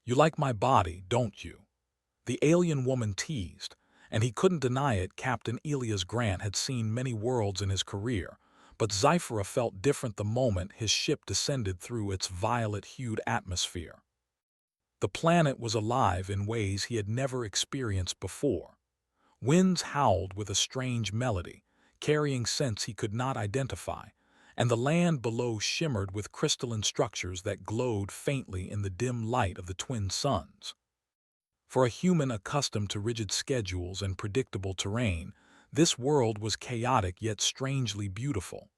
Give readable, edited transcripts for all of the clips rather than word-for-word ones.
You like my body, don't you? The alien woman teased, and he couldn't deny it. Captain Elias Grant had seen many worlds in his career, but Zyphera felt different the moment his ship descended through its violet-hued atmosphere. The planet was alive in ways he had never experienced before. Winds howled with a strange melody, carrying scents he could not identify, and the land below shimmered with crystalline structures that glowed faintly in the dim light of the twin suns. For a human accustomed to rigid schedules and predictable terrain, this world was chaotic yet strangely beautiful.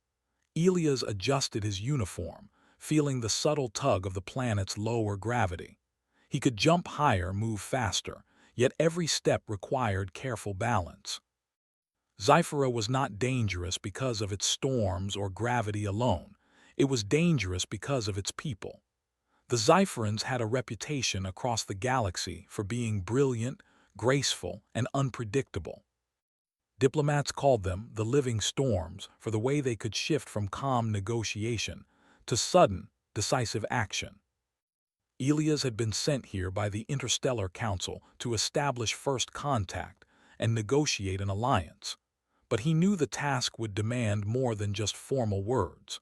Elias adjusted his uniform, feeling the subtle tug of the planet's lower gravity. He could jump higher, move faster, yet every step required careful balance. Zyphera was not dangerous because of its storms or gravity alone. It was dangerous because of its people. The Zypherans had a reputation across the galaxy for being brilliant, graceful, and unpredictable. Diplomats called them the living storms for the way they could shift from calm negotiation to sudden, decisive action. Elias had been sent here by the Interstellar Council to establish first contact and negotiate an alliance, but he knew the task would demand more than just formal words.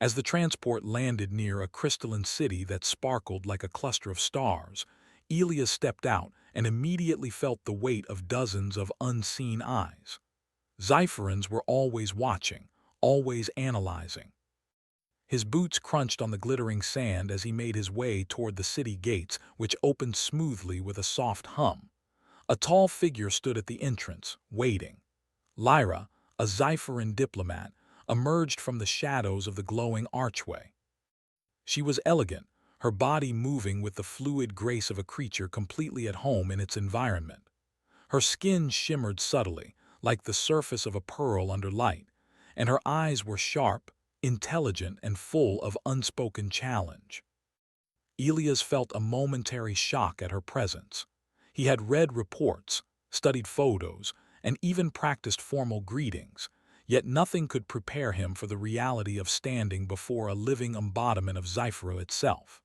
As the transport landed near a crystalline city that sparkled like a cluster of stars, Elias stepped out and immediately felt the weight of dozens of unseen eyes. Zypherans were always watching, always analyzing. His boots crunched on the glittering sand as he made his way toward the city gates, which opened smoothly with a soft hum. A tall figure stood at the entrance, waiting. Lyra, a Zypheran diplomat, emerged from the shadows of the glowing archway. She was elegant, her body moving with the fluid grace of a creature completely at home in its environment. Her skin shimmered subtly, like the surface of a pearl under light, and her eyes were sharp, intelligent, and full of unspoken challenge. Elias felt a momentary shock at her presence. He had read reports, studied photos, and even practiced formal greetings, yet nothing could prepare him for the reality of standing before a living embodiment of Zyphera itself.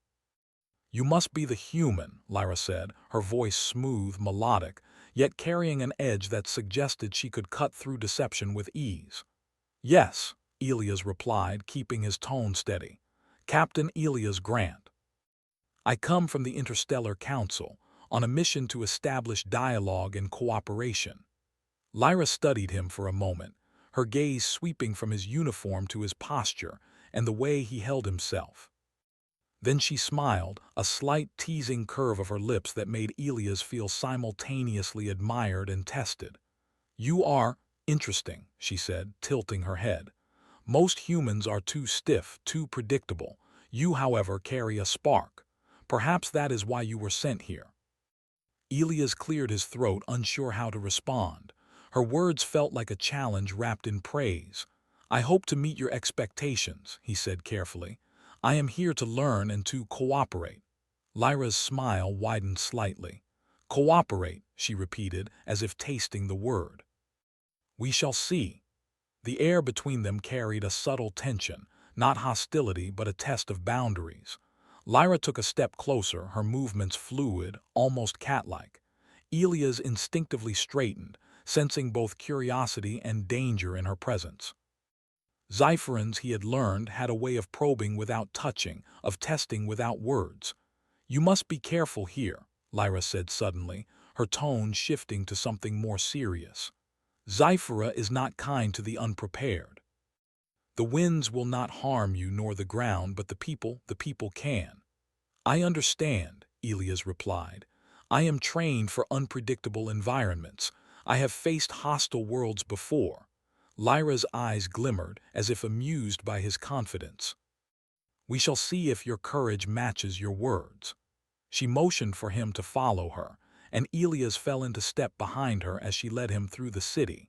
"You must be the human," Lyra said, her voice smooth, melodic, yet carrying an edge that suggested she could cut through deception with ease. "Yes," Elias replied, keeping his tone steady. "Captain Elias Grant. I come from the Interstellar Council, on a mission to establish dialogue and cooperation." Lyra studied him for a moment, her gaze sweeping from his uniform to his posture and the way he held himself. Then she smiled, a slight teasing curve of her lips that made Elias feel simultaneously admired and tested. "You are interesting," she said, tilting her head. "Most humans are too stiff, too predictable. You, however, carry a spark. Perhaps that is why you were sent here." Elias cleared his throat, unsure how to respond. Her words felt like a challenge wrapped in praise. "I hope to meet your expectations," he said carefully. "I am here to learn and to cooperate." Lyra's smile widened slightly. "Cooperate," she repeated, as if tasting the word. "We shall see." The air between them carried a subtle tension, not hostility but a test of boundaries. Lyra took a step closer, her movements fluid, almost cat-like. Elias instinctively straightened, sensing both curiosity and danger in her presence. Zypherans, he had learned, had a way of probing without touching, of testing without words. "You must be careful here," Lyra said suddenly, her tone shifting to something more serious. "Zyphera is not kind to the unprepared. The winds will not harm you nor the ground, but the people can." "I understand," Elias replied. "I am trained for unpredictable environments. I have faced hostile worlds before." Lyra's eyes glimmered, as if amused by his confidence. "We shall see if your courage matches your words." She motioned for him to follow her, and Elias fell into step behind her as she led him through the city.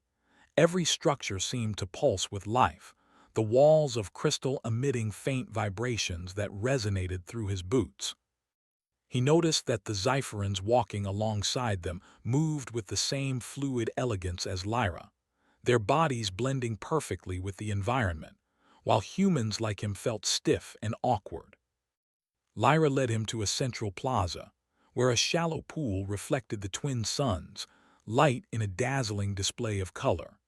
Every structure seemed to pulse with life, the walls of crystal emitting faint vibrations that resonated through his boots. He noticed that the Zypherans walking alongside them moved with the same fluid elegance as Lyra, their bodies blending perfectly with the environment, while humans like him felt stiff and awkward. Lyra led him to a central plaza, where a shallow pool reflected the twin suns, light in a dazzling display of color.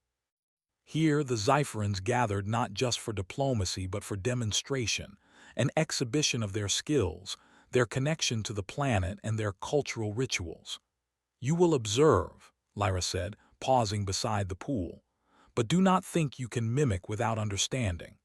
Here the Zypherans gathered not just for diplomacy but for demonstration, an exhibition of their skills, their connection to the planet, and their cultural rituals. "You will observe," Lyra said, pausing beside the pool, "but do not think you can mimic without understanding.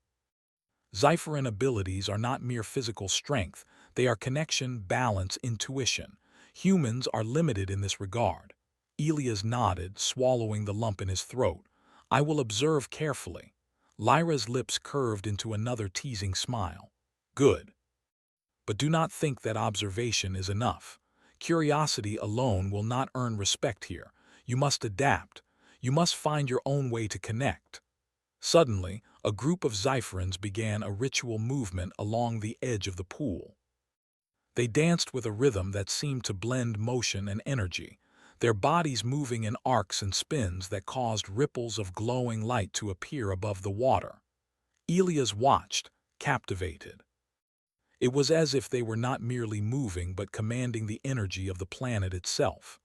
Zypheran abilities are not mere physical strength, they are connection, balance, intuition. Humans are limited in this regard." Elias nodded, swallowing the lump in his throat. "I will observe carefully." Lyra's lips curved into another teasing smile. "Good. But do not think that observation is enough. Curiosity alone will not earn respect here. You must adapt. You must find your own way to connect." Suddenly, a group of Zypherans began a ritual movement along the edge of the pool. They danced with a rhythm that seemed to blend motion and energy, their bodies moving in arcs and spins that caused ripples of glowing light to appear above the water. Elias watched, captivated. It was as if they were not merely moving but commanding the energy of the planet itself.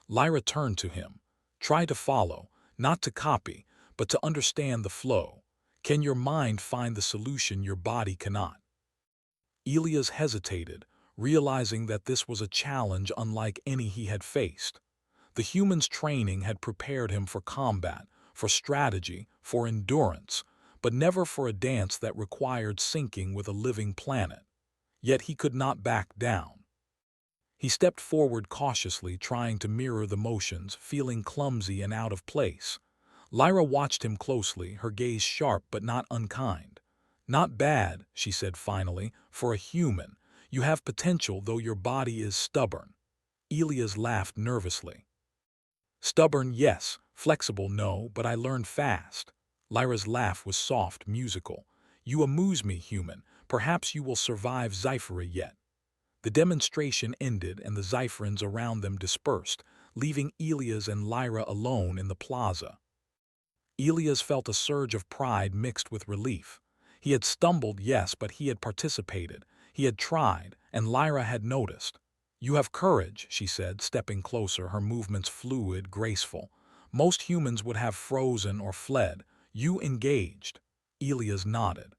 Lyra turned to him. "Try to follow, not to copy, but to understand the flow. Can your mind find the solution your body cannot?" Elias hesitated, realizing that this was a challenge unlike any he had faced. The human's training had prepared him for combat, for strategy, for endurance, but never for a dance that required syncing with a living planet. Yet he could not back down. He stepped forward cautiously, trying to mirror the motions, feeling clumsy and out of place. Lyra watched him closely, her gaze sharp but not unkind. "Not bad," she said finally, "for a human. You have potential, though your body is stubborn." Elias laughed nervously. "Stubborn, yes. Flexible, no, but I learned fast." Lyra's laugh was soft, musical. "You amuse me, human. Perhaps you will survive Zyphera yet." The demonstration ended and the Zypherans around them dispersed, leaving Elias and Lyra alone in the plaza. Elias felt a surge of pride mixed with relief. He had stumbled, yes, but he had participated. He had tried, and Lyra had noticed. "You have courage," she said, stepping closer, her movements fluid, graceful. "Most humans would have frozen or fled. You engaged." Elias nodded.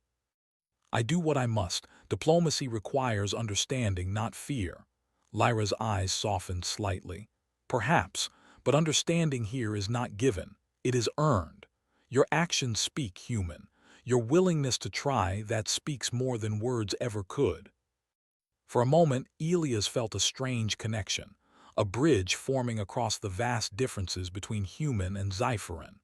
"I do what I must. Diplomacy requires understanding, not fear." Lyra's eyes softened slightly. "Perhaps, but understanding here is not given. It is earned. Your actions speak, human. Your willingness to try, that speaks more than words ever could." For a moment, Elias felt a strange connection, a bridge forming across the vast differences between human and Zypheran.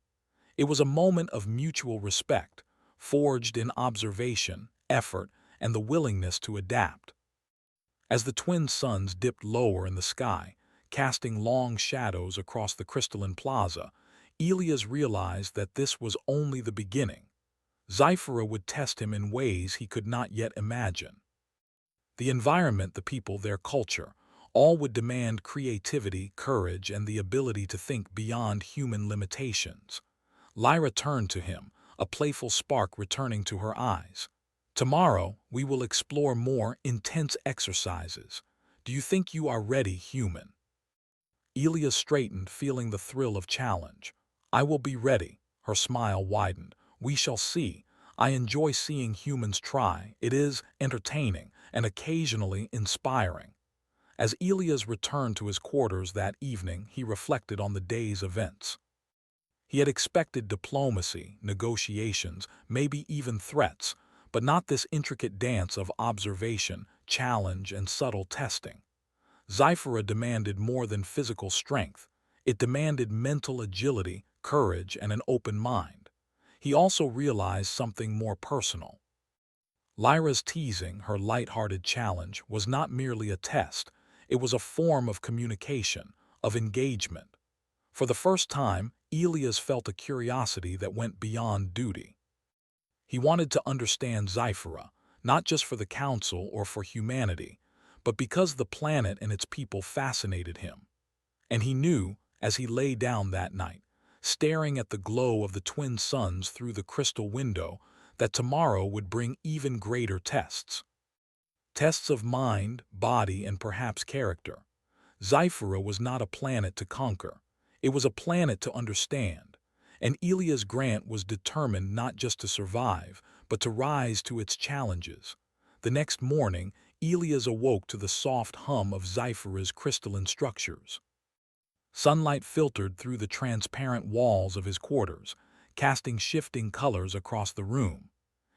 It was a moment of mutual respect, forged in observation, effort, and the willingness to adapt. As the twin suns dipped lower in the sky, casting long shadows across the crystalline plaza, Elias realized that this was only the beginning. Zyphera would test him in ways he could not yet imagine. The environment, the people, their culture, all would demand creativity, courage, and the ability to think beyond human limitations. Lyra turned to him, a playful spark returning to her eyes. "Tomorrow, we will explore more intense exercises. Do you think you are ready, human?" Elias straightened, feeling the thrill of challenge. "I will be ready." Her smile widened. "We shall see. I enjoy seeing humans try. It is entertaining and occasionally inspiring." As Elias returned to his quarters that evening, he reflected on the day's events. He had expected diplomacy, negotiations, maybe even threats, but not this intricate dance of observation, challenge, and subtle testing. Zyphera demanded more than physical strength. It demanded mental agility, courage, and an open mind. He also realized something more personal. Lyra's teasing, her light-hearted challenge, was not merely a test. It was a form of communication, of engagement. For the first time, Elias felt a curiosity that went beyond duty. He wanted to understand Zyphera, not just for the Council or for humanity, but because the planet and its people fascinated him. And he knew, as he lay down that night, staring at the glow of the twin suns through the crystal window, that tomorrow would bring even greater tests. Tests of mind, body, and perhaps character. Zyphera was not a planet to conquer. It was a planet to understand. And Elias Grant was determined not just to survive, but to rise to its challenges. The next morning, Elias awoke to the soft hum of Zyphera's crystalline structures. Sunlight filtered through the transparent walls of his quarters, casting shifting colors across the room.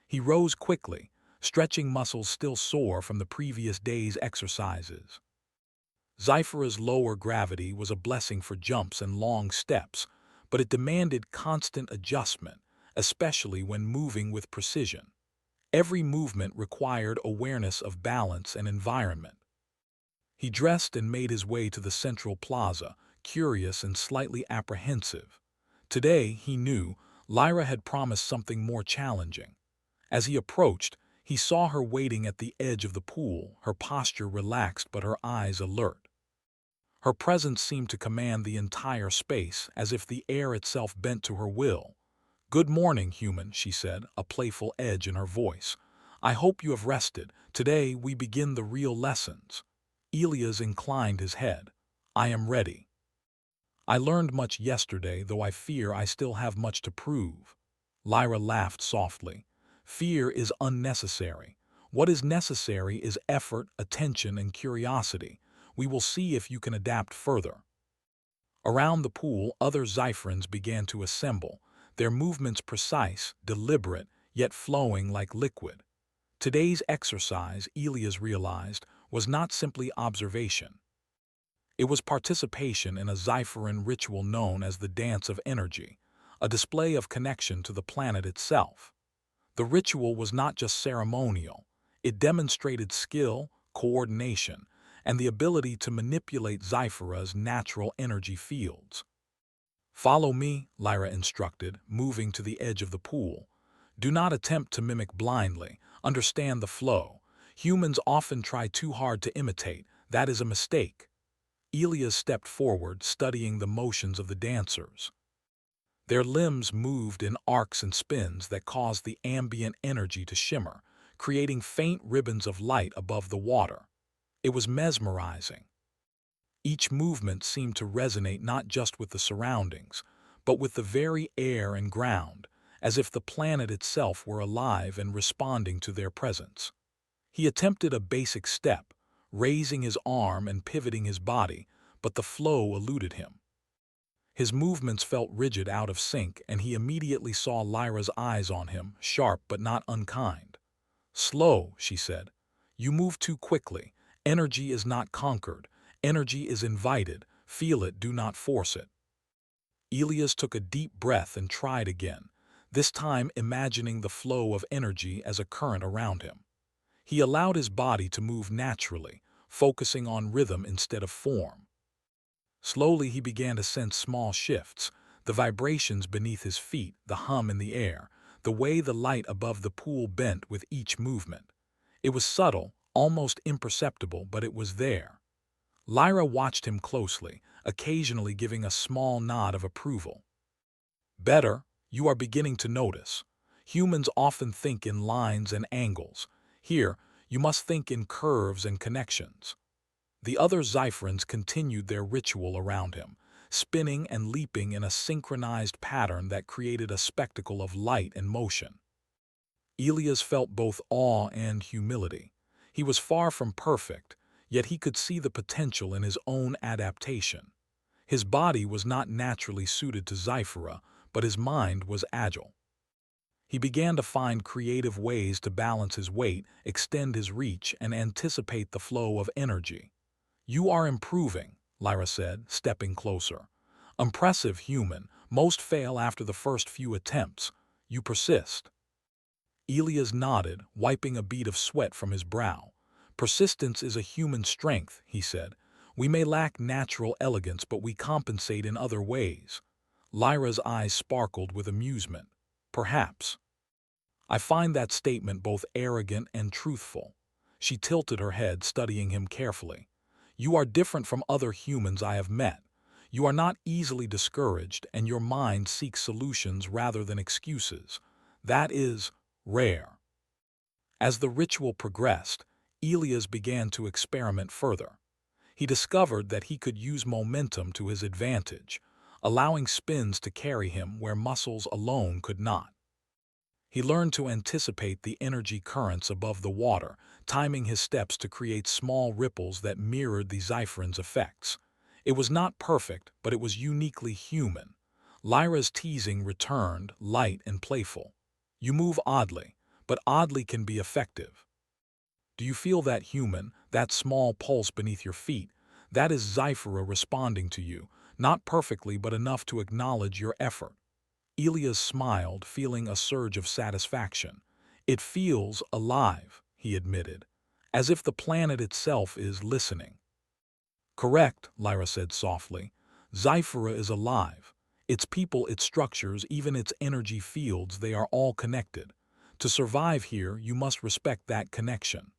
He rose quickly, stretching muscles still sore from the previous day's exercises. Zyphera's lower gravity was a blessing for jumps and long steps, but it demanded constant adjustment, especially when moving with precision. Every movement required awareness of balance and environment. He dressed and made his way to the central plaza, curious and slightly apprehensive. Today, he knew, Lyra had promised something more challenging. As he approached, he saw her waiting at the edge of the pool, her posture relaxed but her eyes alert. Her presence seemed to command the entire space, as if the air itself bent to her will. "Good morning, human," she said, a playful edge in her voice. "I hope you have rested. Today we begin the real lessons." Elias inclined his head. "I am ready. I learned much yesterday, though I fear I still have much to prove." Lyra laughed softly. "Fear is unnecessary. What is necessary is effort, attention, and curiosity. We will see if you can adapt further." Around the pool, other Zypherans began to assemble, their movements precise, deliberate, yet flowing like liquid. Today's exercise, Elias realized, was not simply observation. It was participation in a Zypheran ritual known as the Dance of Energy, a display of connection to the planet itself. The ritual was not just ceremonial. It demonstrated skill, coordination, and the ability to manipulate Zyphera's natural energy fields. "Follow me," Lyra instructed, moving to the edge of the pool. "Do not attempt to mimic blindly. Understand the flow. Humans often try too hard to imitate. That is a mistake." Elias stepped forward, studying the motions of the dancers. Their limbs moved in arcs and spins that caused the ambient energy to shimmer, creating faint ribbons of light above the water. It was mesmerizing. Each movement seemed to resonate not just with the surroundings, but with the very air and ground, as if the planet itself were alive and responding to their presence. He attempted a basic step, raising his arm and pivoting his body, but the flow eluded him. His movements felt rigid, out of sync, and he immediately saw Lyra's eyes on him, sharp but not unkind. "Slow," she said. "You move too quickly. Energy is not conquered. Energy is invited. Feel it, do not force it." Elias took a deep breath and tried again, this time imagining the flow of energy as a current around him. He allowed his body to move naturally, focusing on rhythm instead of form. Slowly he began to sense small shifts, the vibrations beneath his feet, the hum in the air, the way the light above the pool bent with each movement. It was subtle, almost imperceptible, but it was there. Lyra watched him closely, occasionally giving a small nod of approval. "Better, you are beginning to notice. Humans often think in lines and angles. Here, you must think in curves and connections." The other Zypherans continued their ritual around him, spinning and leaping in a synchronized pattern that created a spectacle of light and motion. Elias felt both awe and humility. He was far from perfect, yet he could see the potential in his own adaptation. His body was not naturally suited to Zyphera, but his mind was agile. He began to find creative ways to balance his weight, extend his reach, and anticipate the flow of energy. "You are improving," Lyra said, stepping closer. "Impressive, human. Most fail after the first few attempts. You persist." Elias nodded, wiping a bead of sweat from his brow. "Persistence is a human strength," he said. "We may lack natural elegance, but we compensate in other ways." Lyra's eyes sparkled with amusement. "Perhaps. I find that statement both arrogant and truthful." She tilted her head, studying him carefully. "You are different from other humans I have met. You are not easily discouraged, and your mind seeks solutions rather than excuses. That is rare." As the ritual progressed, Elias began to experiment further. He discovered that he could use momentum to his advantage, allowing spins to carry him where muscles alone could not. He learned to anticipate the energy currents above the water, timing his steps to create small ripples that mirrored the Xypheron's effects. It was not perfect, but it was uniquely human. Lyra's teasing returned, light and playful. You move oddly, but oddly can be effective. Do you feel that human, that small pulse beneath your feet? That is Xyphera responding to you, not perfectly but enough to acknowledge your effort. Elias smiled, feeling a surge of satisfaction. It feels alive, he admitted, as if the planet itself is listening. Correct, Lyra said softly. Xyphera is alive. Its people, its structures, even its energy fields, they are all connected. To survive here, you must respect that connection.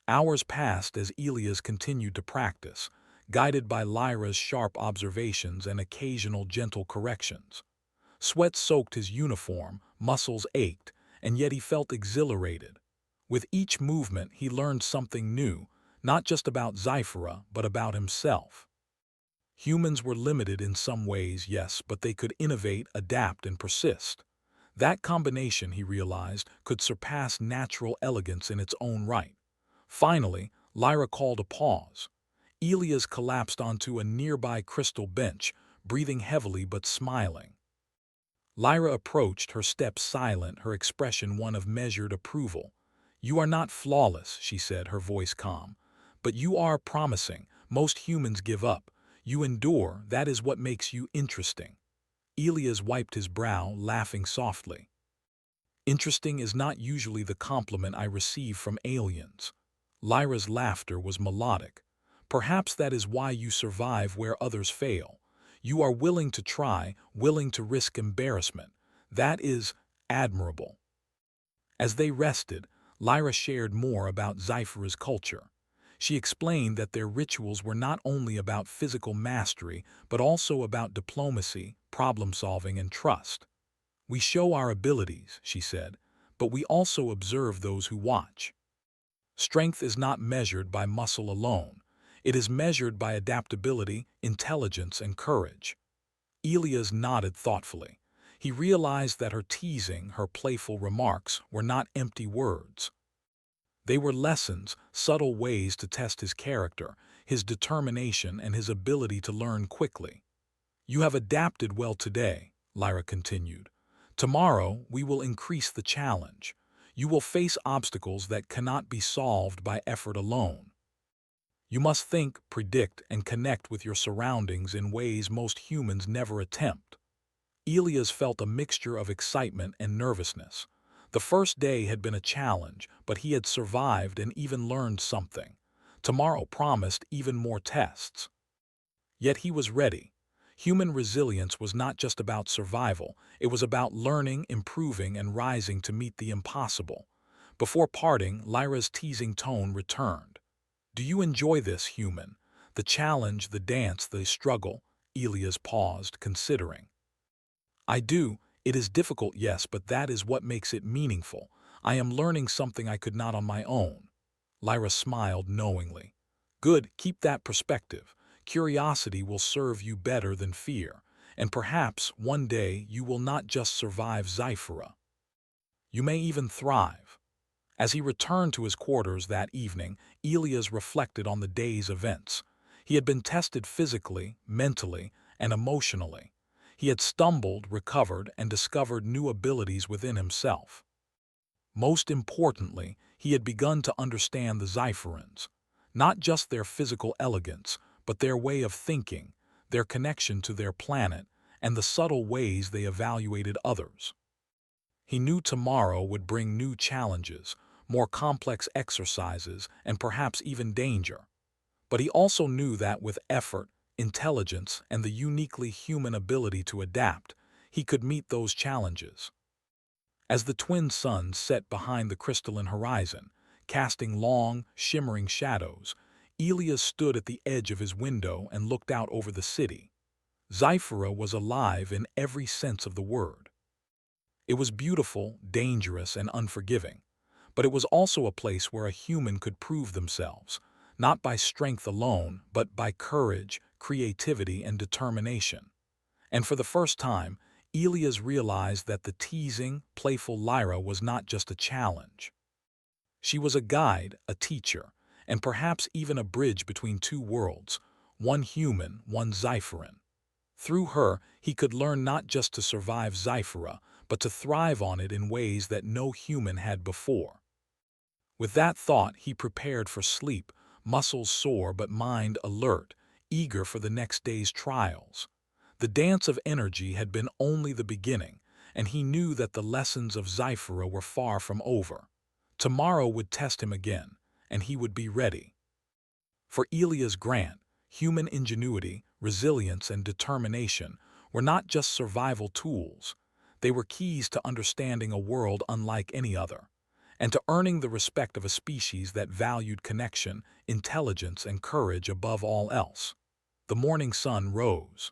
Hours passed as Elias continued to practice, guided by Lyra's sharp observations and occasional gentle corrections. Sweat soaked his uniform, muscles ached, and yet he felt exhilarated. With each movement, he learned something new, not just about Xyphera, but about himself. Humans were limited in some ways, yes, but they could innovate, adapt, and persist. That combination, he realized, could surpass natural elegance in its own right. Finally, Lyra called a pause. Elias collapsed onto a nearby crystal bench, breathing heavily but smiling. Lyra approached, her steps silent, her expression one of measured approval. "You are not flawless," she said, her voice calm. "But you are promising. Most humans give up. You endure, that is what makes you interesting." Elias wiped his brow, laughing softly. "Interesting is not usually the compliment I receive from aliens." Lyra's laughter was melodic. "Perhaps that is why you survive where others fail. You are willing to try, willing to risk embarrassment. That is admirable." As they rested, Lyra shared more about Xyphera's culture. She explained that their rituals were not only about physical mastery, but also about diplomacy, problem-solving, and trust. "We show our abilities," she said, "but we also observe those who watch. Strength is not measured by muscle alone. It is measured by adaptability, intelligence, and courage." Elias nodded thoughtfully. He realized that her teasing, her playful remarks, were not empty words. They were lessons, subtle ways to test his character, his determination, and his ability to learn quickly. "You have adapted well today," Lyra continued. "Tomorrow, we will increase the challenge. You will face obstacles that cannot be solved by effort alone. You must think, predict, and connect with your surroundings in ways most humans never attempt." Elias felt a mixture of excitement and nervousness. The first day had been a challenge, but he had survived and even learned something. Tomorrow promised even more tests. Yet he was ready. Human resilience was not just about survival, it was about learning, improving, and rising to meet the impossible. Before parting, Lyra's teasing tone returned. "Do you enjoy this, human? The challenge, the dance, the struggle?" Elias paused, considering. "I do. It is difficult, yes, but that is what makes it meaningful. I am learning something I could not on my own." Lyra smiled knowingly. "Good, keep that perspective. Curiosity will serve you better than fear, and perhaps one day you will not just survive Xyphera. You may even thrive." As he returned to his quarters that evening, Elias reflected on the day's events. He had been tested physically, mentally, and emotionally. He had stumbled, recovered, and discovered new abilities within himself. Most importantly, he had begun to understand the Xypherans, not just their physical elegance, but their way of thinking, their connection to their planet, and the subtle ways they evaluated others. He knew tomorrow would bring new challenges, more complex exercises, and perhaps even danger. But he also knew that with effort, intelligence, and the uniquely human ability to adapt, he could meet those challenges. As the twin suns set behind the crystalline horizon, casting long, shimmering shadows, Elias stood at the edge of his window and looked out over the city. Xyphera was alive in every sense of the word. It was beautiful, dangerous, and unforgiving. but it was also a place where a human could prove themselves, not by strength alone, but by courage, creativity, and determination. And for the first time, Elias realized that the teasing, playful Lyra was not just a challenge. She was a guide, a teacher, and perhaps even a bridge between two worlds, one human, one Xipheran. Through her, he could learn not just to survive Zyphera, but to thrive on it in ways that no human had before. With that thought, he prepared for sleep, muscles sore but mind alert, eager for the next day's trials. The dance of energy had been only the beginning, and he knew that the lessons of Zyphera were far from over. Tomorrow would test him again, and he would be ready. For Elias Grant, human ingenuity, resilience, and determination were not just survival tools. They were keys to understanding a world unlike any other, and to earning the respect of a species that valued connection, intelligence, and courage above all else. The morning sun rose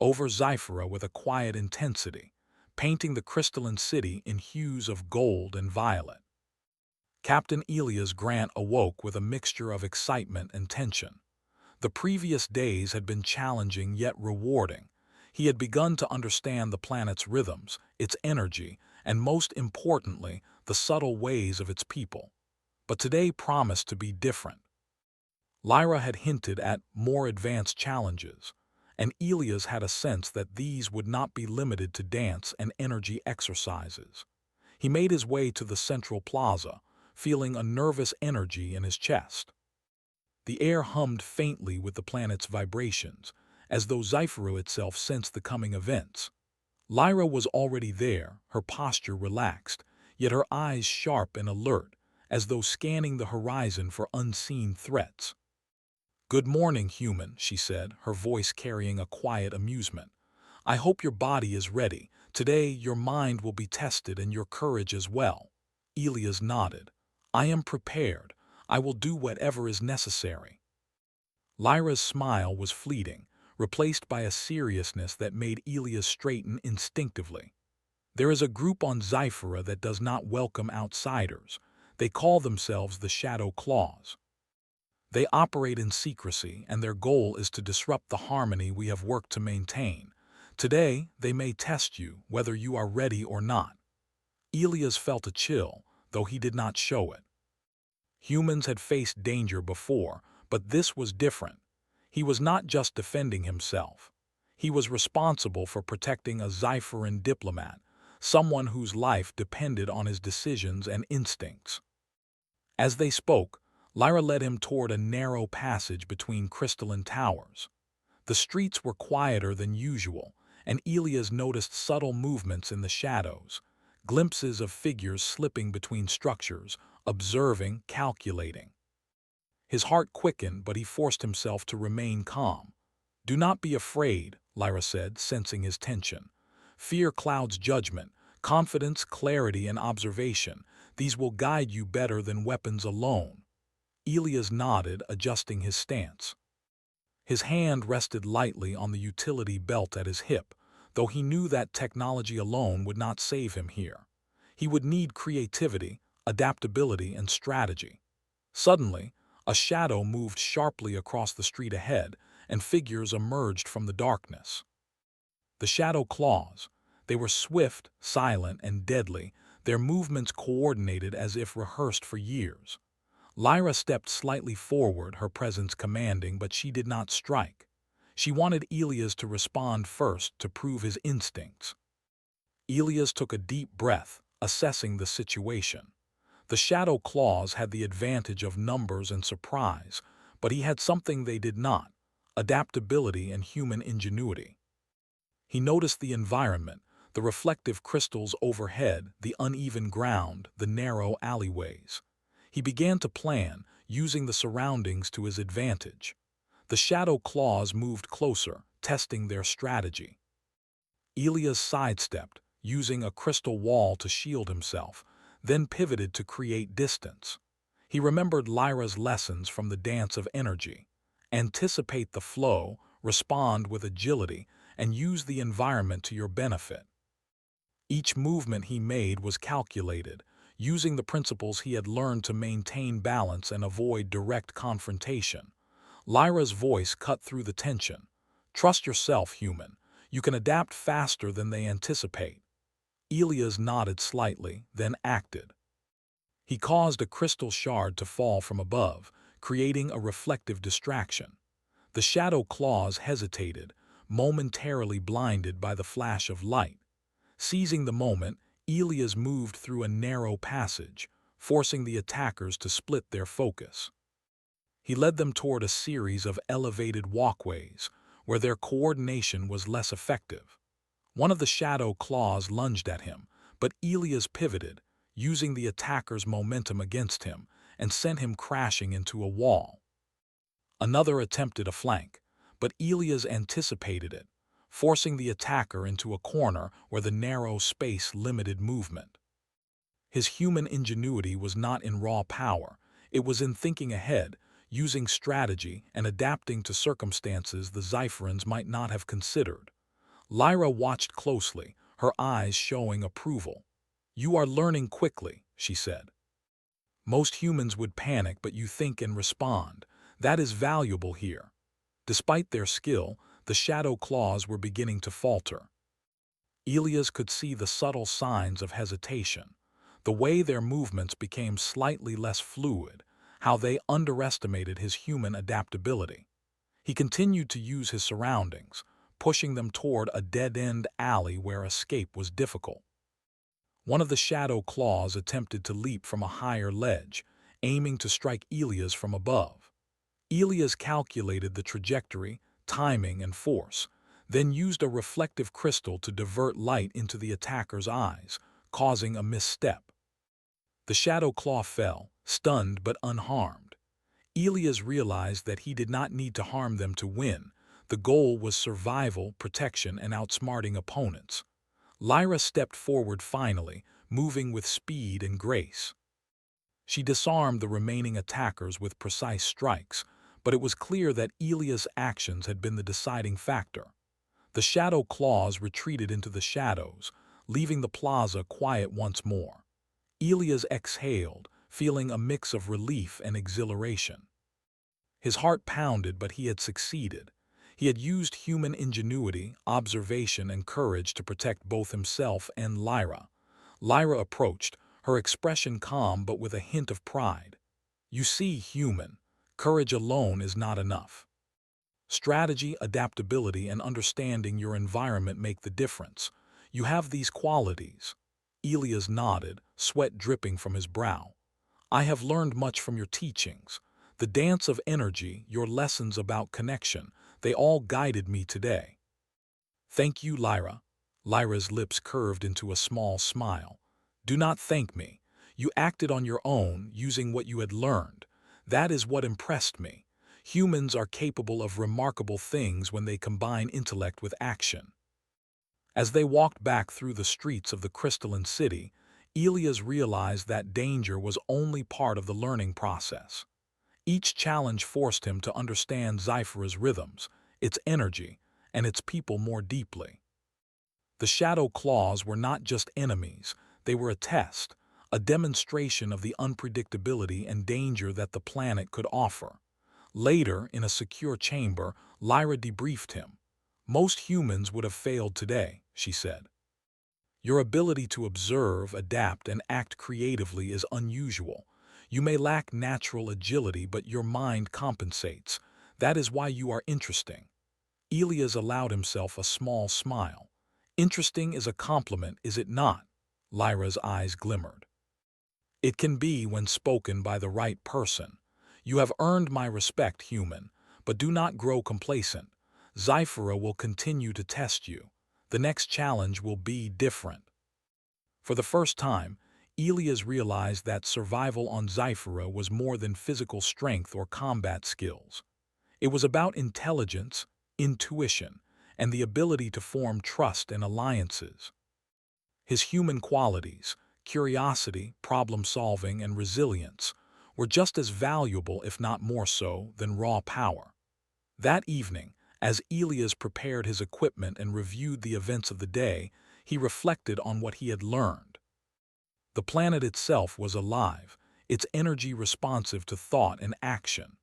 over Zyphera with a quiet intensity, painting the crystalline city in hues of gold and violet. Captain Elias Grant awoke with a mixture of excitement and tension. The previous days had been challenging yet rewarding. He had begun to understand the planet's rhythms, its energy, and most importantly, the subtle ways of its people. But today promised to be different. Lyra had hinted at more advanced challenges, and Elias had a sense that these would not be limited to dance and energy exercises. He made his way to the central plaza, feeling a nervous energy in his chest. The air hummed faintly with the planet's vibrations, as though Zyphera itself sensed the coming events. Lyra was already there, her posture relaxed, yet her eyes sharp and alert, as though scanning the horizon for unseen threats. "Good morning, human," she said, her voice carrying a quiet amusement. "I hope your body is ready. Today your mind will be tested and your courage as well." Elias nodded. "I am prepared. I will do whatever is necessary." Lyra's smile was fleeting, replaced by a seriousness that made Elias straighten instinctively. "There is a group on Zyphera that does not welcome outsiders. They call themselves the Shadow Claws. They operate in secrecy, and their goal is to disrupt the harmony we have worked to maintain. Today, they may test you, whether you are ready or not." Elias felt a chill, though he did not show it. Humans had faced danger before, but this was different. He was not just defending himself. He was responsible for protecting a Zypheran diplomat, someone whose life depended on his decisions and instincts. As they spoke, Lyra led him toward a narrow passage between crystalline towers. The streets were quieter than usual, and Elias noticed subtle movements in the shadows, glimpses of figures slipping between structures, observing, calculating. His heart quickened, but he forced himself to remain calm. "Do not be afraid," Lyra said, sensing his tension. "Fear clouds judgment, confidence, clarity, and observation. These will guide you better than weapons alone." Elias nodded, adjusting his stance. His hand rested lightly on the utility belt at his hip, though he knew that technology alone would not save him here. He would need creativity, adaptability, and strategy. Suddenly, a shadow moved sharply across the street ahead, and figures emerged from the darkness. The Shadow Claws. They were swift, silent, and deadly, their movements coordinated as if rehearsed for years. Lyra stepped slightly forward, her presence commanding, but she did not strike. She wanted Elias to respond first to prove his instincts. Elias took a deep breath, assessing the situation. The Shadow Claws had the advantage of numbers and surprise, but he had something they did not: adaptability and human ingenuity. He noticed the environment, the reflective crystals overhead, the uneven ground, the narrow alleyways. He began to plan, using the surroundings to his advantage. The Shadow Claws moved closer, testing their strategy. Elias sidestepped, using a crystal wall to shield himself, then pivoted to create distance. He remembered Lyra's lessons from the dance of energy: anticipate the flow, respond with agility, and use the environment to your benefit. Each movement he made was calculated, using the principles he had learned to maintain balance and avoid direct confrontation. Lyra's voice cut through the tension. "Trust yourself, human. You can adapt faster than they anticipate." Elias nodded slightly, then acted. He caused a crystal shard to fall from above, creating a reflective distraction. The shadow claws hesitated, momentarily blinded by the flash of light. Seizing the moment, Elias moved through a narrow passage, forcing the attackers to split their focus. He led them toward a series of elevated walkways, where their coordination was less effective. One of the shadow claws lunged at him, but Elias pivoted, using the attacker's momentum against him, and sent him crashing into a wall. Another attempted a flank, but Elias anticipated it, forcing the attacker into a corner where the narrow space limited movement. His human ingenuity was not in raw power, it was in thinking ahead, using strategy and adapting to circumstances the Zypherans might not have considered. Lyra watched closely, her eyes showing approval. "You are learning quickly," she said. "Most humans would panic, but you think and respond. That is valuable here." Despite their skill, the shadow claws were beginning to falter. Elias could see the subtle signs of hesitation, the way their movements became slightly less fluid, how they underestimated his human adaptability. He continued to use his surroundings, pushing them toward a dead-end alley where escape was difficult. One of the shadow claws attempted to leap from a higher ledge, aiming to strike Elias from above. Elias calculated the trajectory, timing, and force, then used a reflective crystal to divert light into the attacker's eyes, causing a misstep. The shadow claw fell, stunned but unharmed. Elias realized that he did not need to harm them to win. The goal was survival, protection, and outsmarting opponents. Lyra stepped forward finally, moving with speed and grace. She disarmed the remaining attackers with precise strikes, but it was clear that Elias' actions had been the deciding factor. The shadow claws retreated into the shadows, leaving the plaza quiet once more. Elias exhaled, feeling a mix of relief and exhilaration. His heart pounded, but he had succeeded. He had used human ingenuity, observation, and courage to protect both himself and Lyra. Lyra approached, her expression calm but with a hint of pride. "You see, human, courage alone is not enough. Strategy, adaptability, and understanding your environment make the difference. You have these qualities." Elias nodded, sweat dripping from his brow. "I have learned much from your teachings. The dance of energy, your lessons about connection, they all guided me today." "Thank you, Lyra." Lyra's lips curved into a small smile. "Do not thank me. You acted on your own, using what you had learned. That is what impressed me. Humans are capable of remarkable things when they combine intellect with action." As they walked back through the streets of the crystalline city, Elias realized that danger was only part of the learning process. Each challenge forced him to understand Zyphera's rhythms, its energy, and its people more deeply. The shadow claws were not just enemies, they were a test, a demonstration of the unpredictability and danger that the planet could offer. Later, in a secure chamber, Lyra debriefed him. "Most humans would have failed today," she said. "Your ability to observe, adapt, and act creatively is unusual. You may lack natural agility, but your mind compensates. That is why you are interesting." Elias allowed himself a small smile. "Interesting is a compliment, is it not?" Lyra's eyes glimmered. "It can be when spoken by the right person. You have earned my respect, human, but do not grow complacent. Zyphera will continue to test you. The next challenge will be different." For the first time, Elias realized that survival on Zyphera was more than physical strength or combat skills. It was about intelligence, intuition, and the ability to form trust and alliances. His human qualities, curiosity, problem-solving, and resilience, were just as valuable, if not more so, than raw power. That evening, as Elias prepared his equipment and reviewed the events of the day, he reflected on what he had learned. The planet itself was alive, its energy responsive to thought and action.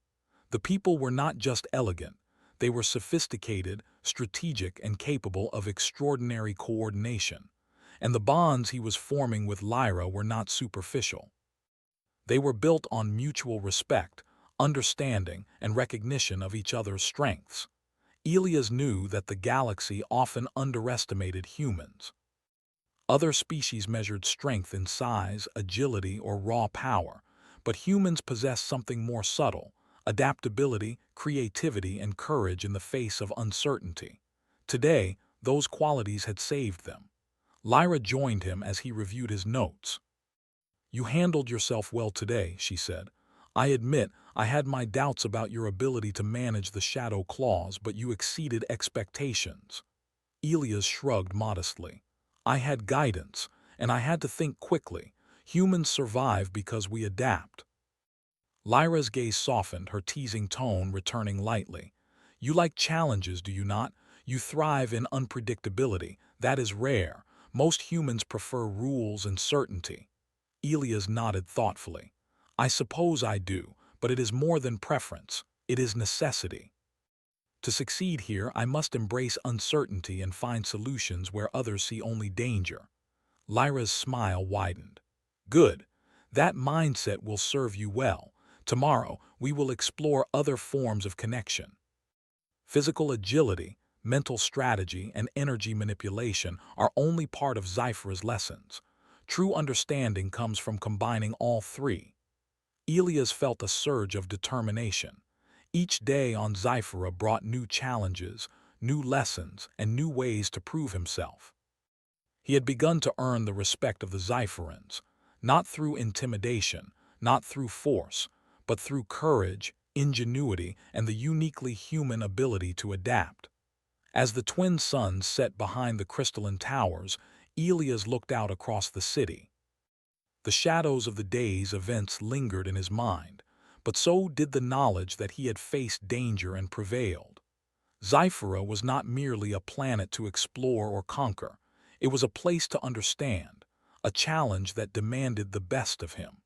The people were not just elegant, they were sophisticated, strategic, and capable of extraordinary coordination. And the bonds he was forming with Lyra were not superficial. They were built on mutual respect, understanding, and recognition of each other's strengths. Elias knew that the galaxy often underestimated humans. Other species measured strength in size, agility, or raw power, but humans possessed something more subtle: adaptability, creativity, and courage in the face of uncertainty. Today, those qualities had saved them. Lyra joined him as he reviewed his notes. "You handled yourself well today," she said. "I admit I had my doubts about your ability to manage the shadow claws, but you exceeded expectations." Elias shrugged modestly. "I had guidance, and I had to think quickly. Humans survive because we adapt." Lyra's gaze softened, her teasing tone returning lightly. "You like challenges, do you not? You thrive in unpredictability. That is rare. Most humans prefer rules and certainty." Elias nodded thoughtfully. "I suppose I do, but it is more than preference. It is necessity. To succeed here, I must embrace uncertainty and find solutions where others see only danger." Lyra's smile widened. "Good. That mindset will serve you well. Tomorrow, we will explore other forms of connection. Physical agility, mental strategy, and energy manipulation are only part of Zyphra's lessons. True understanding comes from combining all three." Elias felt a surge of determination. Each day on Zyphra brought new challenges, new lessons, and new ways to prove himself. He had begun to earn the respect of the Zypherans, not through intimidation, not through force, but through courage, ingenuity, and the uniquely human ability to adapt. As the twin suns set behind the crystalline towers, Elias looked out across the city. The shadows of the day's events lingered in his mind, but so did the knowledge that he had faced danger and prevailed. Zyphra was not merely a planet to explore or conquer. It was a place to understand, a challenge that demanded the best of him.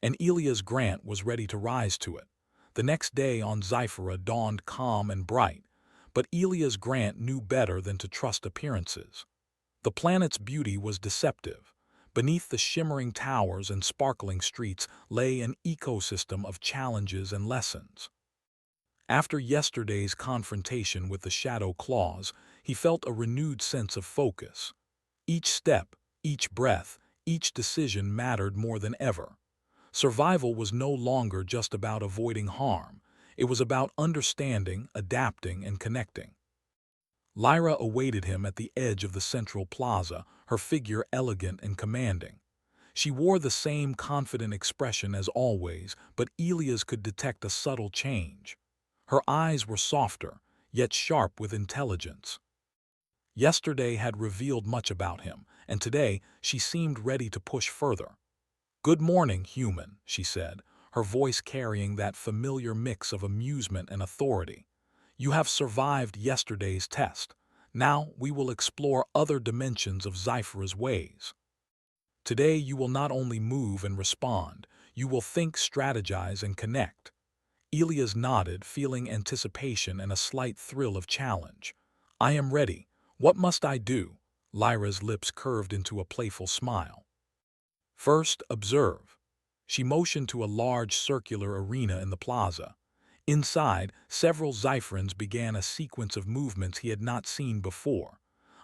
And Elias Grant was ready to rise to it. The next day on Zyphra dawned calm and bright, but Elias Grant knew better than to trust appearances. The planet's beauty was deceptive. Beneath the shimmering towers and sparkling streets lay an ecosystem of challenges and lessons. After yesterday's confrontation with the Shadow Claws, he felt a renewed sense of focus. Each step, each breath, each decision mattered more than ever. Survival was no longer just about avoiding harm. It was about understanding, adapting, and connecting. Lyra awaited him at the edge of the central plaza, her figure elegant and commanding. She wore the same confident expression as always, but Elias could detect a subtle change. Her eyes were softer, yet sharp with intelligence. Yesterday had revealed much about him, and today she seemed ready to push further. "Good morning, human," she said, her voice carrying that familiar mix of amusement and authority. "You have survived yesterday's test. Now we will explore other dimensions of Zyphra's ways. Today you will not only move and respond, you will think, strategize, and connect." Elias nodded, feeling anticipation and a slight thrill of challenge. "I am ready. What must I do?" Lyra's lips curved into a playful smile. "First, observe." She motioned to a large circular arena in the plaza. Inside, several Zypherans began a sequence of movements he had not seen before.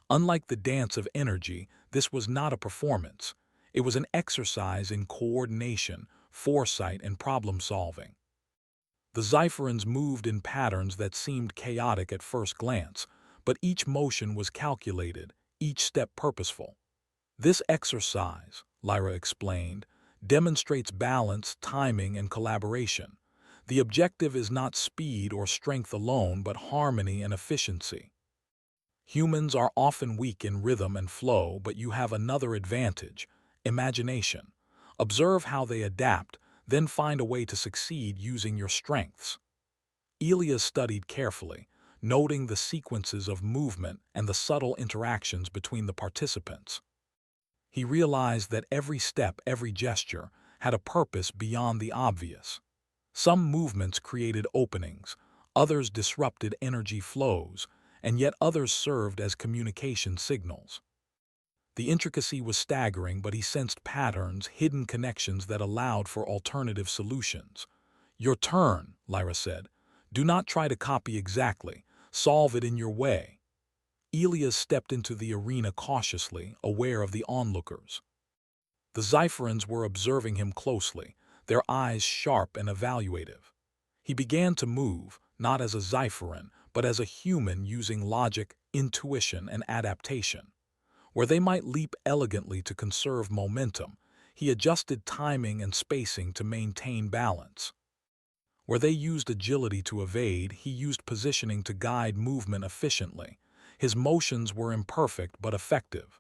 Unlike the dance of energy, this was not a performance. It was an exercise in coordination, foresight, and problem-solving. The Zypherans moved in patterns that seemed chaotic at first glance, but each motion was calculated, each step purposeful. "This exercise," Lyra explained, "demonstrates balance, timing, and collaboration. The objective is not speed or strength alone, but harmony and efficiency. Humans are often weak in rhythm and flow, but you have another advantage: imagination. Observe how they adapt, then find a way to succeed using your strengths." Elias studied carefully, noting the sequences of movement and the subtle interactions between the participants. He realized that every step, every gesture, had a purpose beyond the obvious. Some movements created openings, others disrupted energy flows, and yet others served as communication signals. The intricacy was staggering, but he sensed patterns, hidden connections that allowed for alternative solutions. "Your turn," Lyra said. "Do not try to copy exactly. Solve it in your way." Elias stepped into the arena cautiously, aware of the onlookers. The Zypherans were observing him closely, their eyes sharp and evaluative. He began to move, not as a Zypheran, but as a human using logic, intuition, and adaptation. Where they might leap elegantly to conserve momentum, he adjusted timing and spacing to maintain balance. Where they used agility to evade, he used positioning to guide movement efficiently. His motions were imperfect but effective.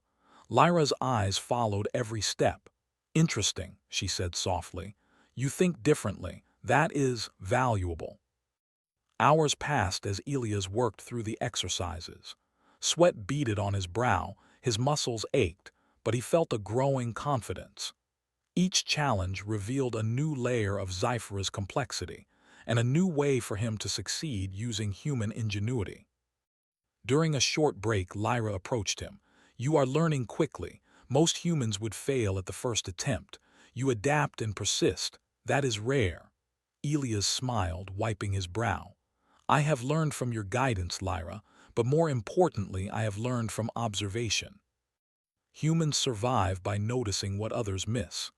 Lyra's eyes followed every step. "Interesting," she said softly. "You think differently. That is valuable." Hours passed as Elias worked through the exercises. Sweat beaded on his brow, his muscles ached, but he felt a growing confidence. Each challenge revealed a new layer of Zyphera's complexity, and a new way for him to succeed using human ingenuity. During a short break, Lyra approached him. "You are learning quickly. Most humans would fail at the first attempt. You adapt and persist. That is rare." Elias smiled, wiping his brow. "I have learned from your guidance, Lyra, but more importantly, I have learned from observation. Humans survive by noticing what others miss."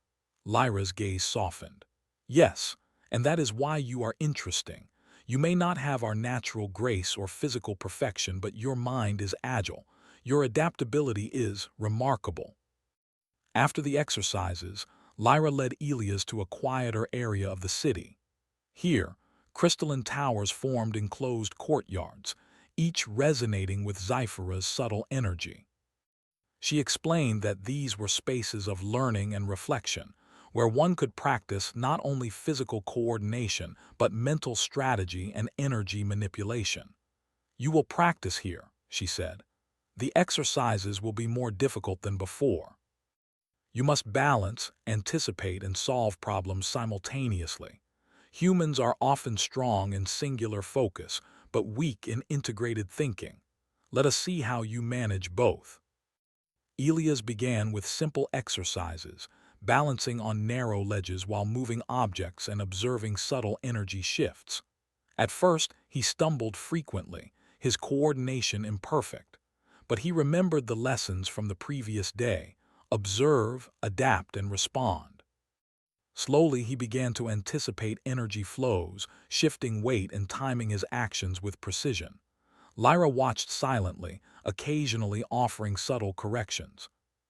Lyra's gaze softened. "Yes, and that is why you are interesting. You may not have our natural grace or physical perfection, but your mind is agile. Your adaptability is remarkable." After the exercises, Lyra led Elias to a quieter area of the city. Here, crystalline towers formed enclosed courtyards, each resonating with Zyphera's subtle energy. She explained that these were spaces of learning and reflection, where one could practice not only physical coordination, but mental strategy and energy manipulation. "You will practice here," she said. "The exercises will be more difficult than before. You must balance, anticipate, and solve problems simultaneously. Humans are often strong in singular focus, but weak in integrated thinking. Let us see how you manage both." Elias began with simple exercises, balancing on narrow ledges while moving objects and observing subtle energy shifts. At first, he stumbled frequently, his coordination imperfect. But he remembered the lessons from the previous day: observe, adapt, and respond. Slowly, he began to anticipate energy flows, shifting weight and timing his actions with precision. Lyra watched silently, occasionally offering subtle corrections.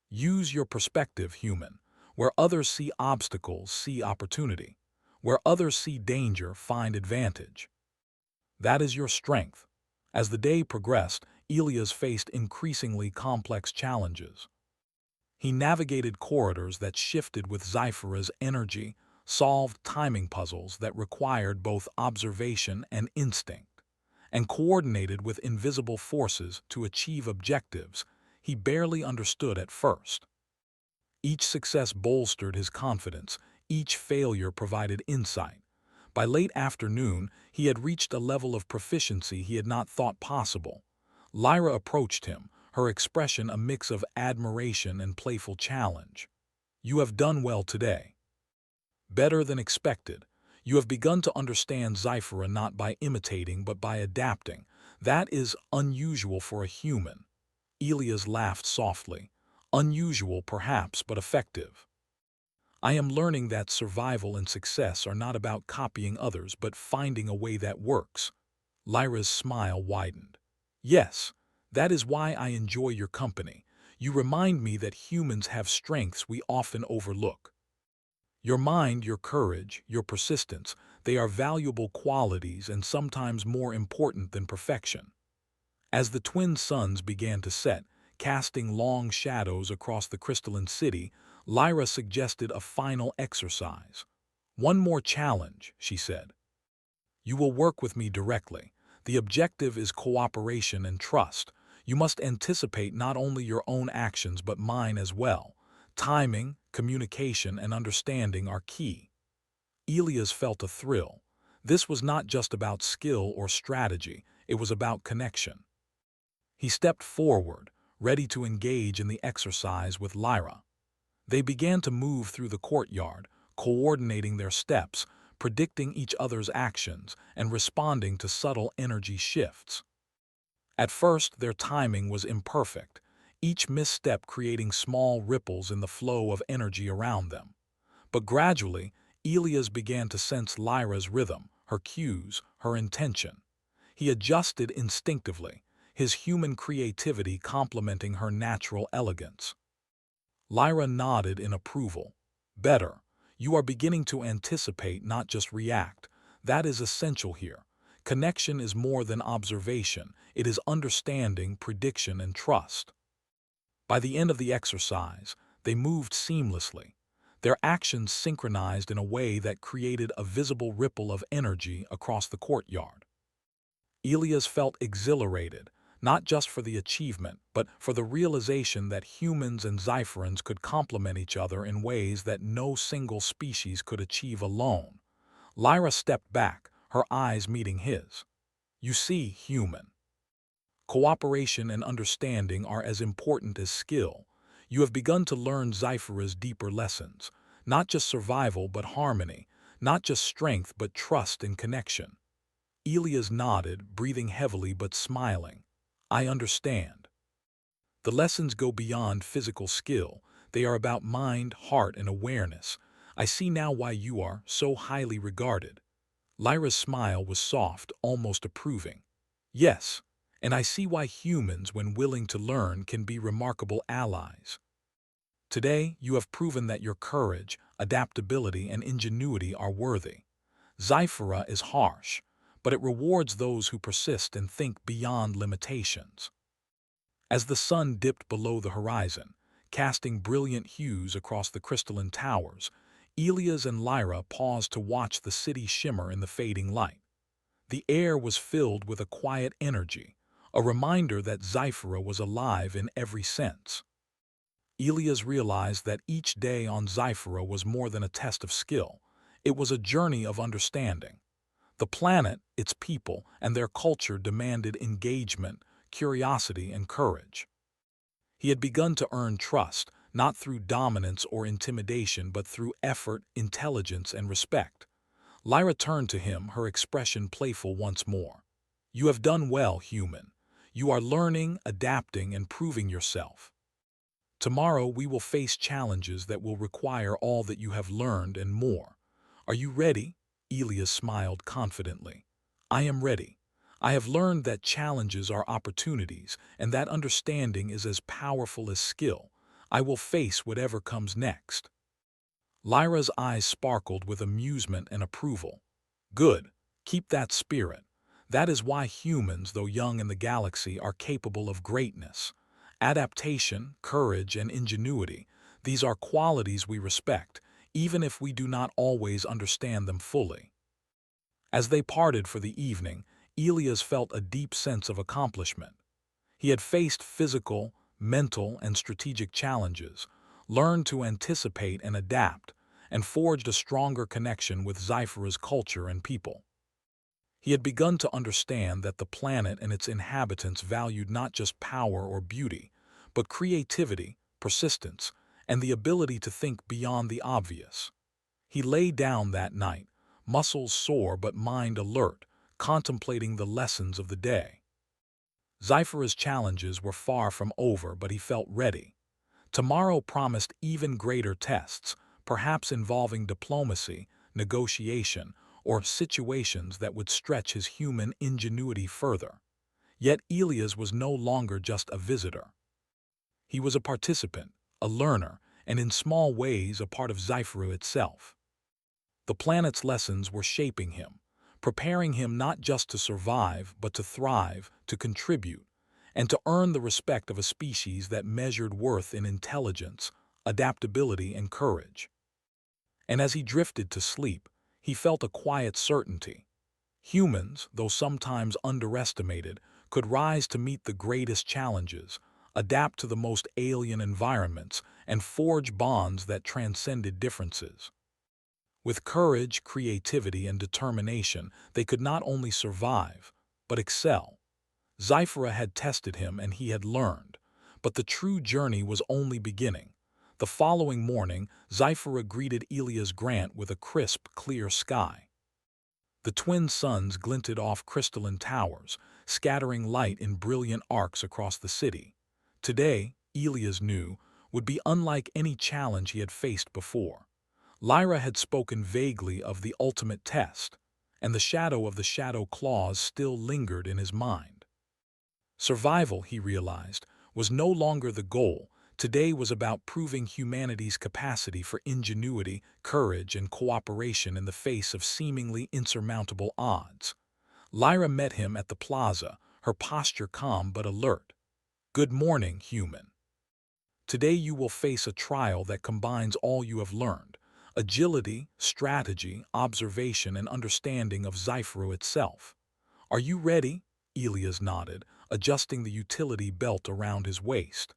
"Use your perspective, human. Where others see obstacles, see opportunity. Where others see danger, find advantage. That is your strength." As the day progressed, Elias faced increasingly complex challenges. He navigated corridors that shifted with Zyphera's energy, solved timing puzzles that required both observation and instinct, and coordinated with invisible forces to achieve objectives he barely understood at first. Each success bolstered his confidence, each failure provided insight. By late afternoon, he had reached a level of proficiency he had not thought possible. Lyra approached him, her expression a mix of admiration and playful challenge. "You have done well today. Better than expected. You have begun to understand Zyphera not by imitating but by adapting. That is unusual for a human." Elias laughed softly. "Unusual, perhaps, but effective. I am learning that survival and success are not about copying others but finding a way that works." Lyra's smile widened. "Yes, that is why I enjoy your company. You remind me that humans have strengths we often overlook. Your mind, your courage, your persistence, they are valuable qualities and sometimes more important than perfection." As the twin suns began to set, casting long shadows across the crystalline city, Lyra suggested a final exercise. "One more challenge," she said. "You will work with me directly. The objective is cooperation and trust. You must anticipate not only your own actions but mine as well. Timing, communication, and understanding are key. Elias felt a thrill. This was not just about skill or strategy, it was about connection. He stepped forward, ready to engage in the exercise with Lyra. They began to move through the courtyard, coordinating their steps, predicting each other's actions, and responding to subtle energy shifts. At first, their timing was imperfect, each misstep creating small ripples in the flow of energy around them. But gradually, Elias began to sense Lyra's rhythm, her cues, her intention. He adjusted instinctively, his human creativity complementing her natural elegance. Lyra nodded in approval. Better. You are beginning to anticipate, not just react. That is essential here. Connection is more than observation. It is understanding, prediction, and trust. By the end of the exercise, they moved seamlessly. Their actions synchronized in a way that created a visible ripple of energy across the courtyard. Elias felt exhilarated, not just for the achievement, but for the realization that humans and Xiphorans could complement each other in ways that no single species could achieve alone. Lyra stepped back, her eyes meeting his. You see, human. Cooperation and understanding are as important as skill. You have begun to learn Xiphora's deeper lessons, not just survival but harmony, not just strength but trust and connection. Elias nodded, breathing heavily but smiling. I understand. The lessons go beyond physical skill. They are about mind, heart, and awareness. I see now why you are so highly regarded. Lyra's smile was soft, almost approving. Yes, and I see why humans, when willing to learn, can be remarkable allies. Today, you have proven that your courage, adaptability, and ingenuity are worthy. Xiphora is harsh, but it rewards those who persist and think beyond limitations. As the sun dipped below the horizon, casting brilliant hues across the crystalline towers, Elias and Lyra paused to watch the city shimmer in the fading light. The air was filled with a quiet energy, a reminder that Xiphora was alive in every sense. Elias realized that each day on Xiphora was more than a test of skill. It was a journey of understanding. The planet, its people, and their culture demanded engagement, curiosity, and courage. He had begun to earn trust, not through dominance or intimidation, but through effort, intelligence, and respect. Lyra turned to him, her expression playful once more. You have done well, human. You are learning, adapting, and proving yourself. Tomorrow we will face challenges that will require all that you have learned and more. Are you ready? Elias smiled confidently. I am ready. I have learned that challenges are opportunities, and that understanding is as powerful as skill. I will face whatever comes next. Lyra's eyes sparkled with amusement and approval. Good. Keep that spirit. That is why humans, though young in the galaxy, are capable of greatness. Adaptation, courage, and ingenuity, these are qualities we respect, even if we do not always understand them fully. As they parted for the evening, Elias felt a deep sense of accomplishment. He had faced physical, mental, and strategic challenges, learned to anticipate and adapt, and forged a stronger connection with Xiphora's culture and people. He had begun to understand that the planet and its inhabitants valued not just power or beauty, but creativity, persistence, and the ability to think beyond the obvious. He lay down that night, muscles sore but mind alert, contemplating the lessons of the day. Xiphora's challenges were far from over, but he felt ready. Tomorrow promised even greater tests, perhaps involving diplomacy, negotiation, or situations that would stretch his human ingenuity further. Yet Elias was no longer just a visitor. He was a participant, a learner, and in small ways a part of Xiphora itself. The planet's lessons were shaping him, preparing him not just to survive, but to thrive, to contribute, and to earn the respect of a species that measured worth in intelligence, adaptability, and courage. And as he drifted to sleep, he felt a quiet certainty. Humans, though sometimes underestimated, could rise to meet the greatest challenges, adapt to the most alien environments, and forge bonds that transcended differences. With courage, creativity, and determination, they could not only survive, but excel. Zyphera had tested him and he had learned, but the true journey was only beginning. The following morning, Zyphera greeted Elias Grant with a crisp, clear sky. The twin suns glinted off crystalline towers, scattering light in brilliant arcs across the city. Today, Elias knew, would be unlike any challenge he had faced before. Lyra had spoken vaguely of the ultimate test, and the shadow of the shadow claws still lingered in his mind. Survival, he realized, was no longer the goal. Today was about proving humanity's capacity for ingenuity, courage, and cooperation in the face of seemingly insurmountable odds. Lyra met him at the plaza, her posture calm but alert. "Good morning, human. Today you will face a trial that combines all you have learned: agility, strategy, observation, and understanding of Zyphero itself. Are you ready?" Elias nodded, adjusting the utility belt around his waist.